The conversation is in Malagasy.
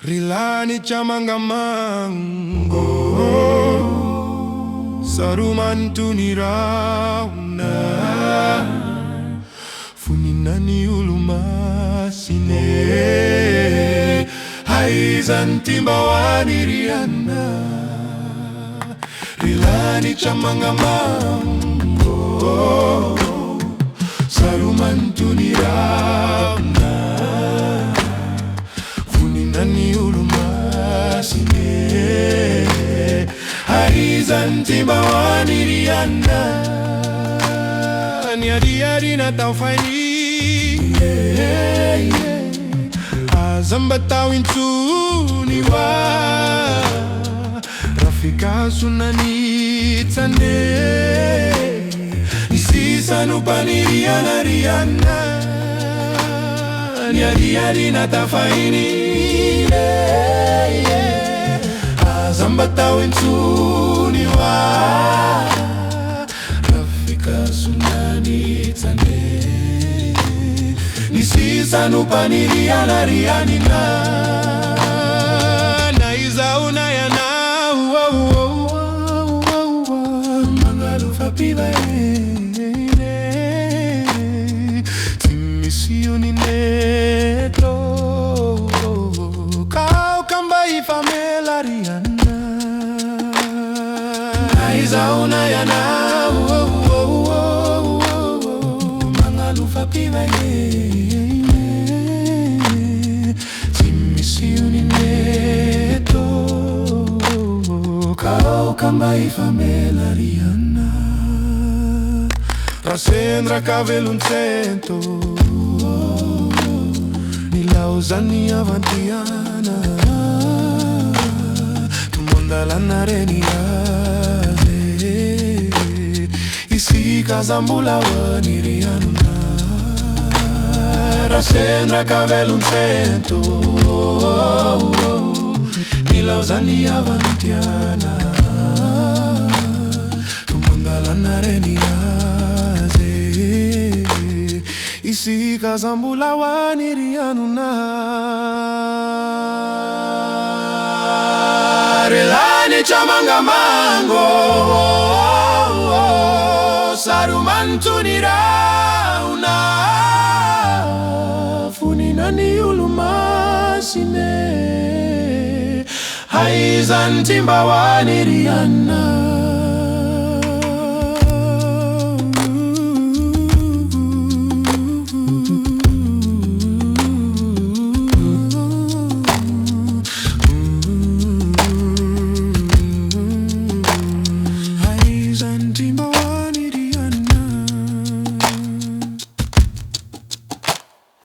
Rilani chamangamango Sarumantuni rauna Funinani ulumasine Haizantimbawani riana Rilani chamangamango Sarumantuni rauna Funinani ulumasine Haizantimbawani riana Nyadi na taufaini Azamba tawin tuniwa Rafika sunani tande Isisa nupani riana riana Nyadi na taufaini Azamba tawin tuniwa Sunani tane Nisisa nupani riana rianina Naiza unayana Mangalufa piva Timisio ni neto Kau kamba ifamela riana Naiza unayana Timisiuni neto Kau kamba ifamela riana Rasendra cabelo cento Nilauzani avantiana Tumondala na reniade Isi kazambula wani riana Rasendra cabelo cento Nilauzani avantiana Tumondala na reniaze Isi kazambula wani rianuna Rilani chamangamango Sarumantuni rauna Funinani ulumasine Haizantimbawani riana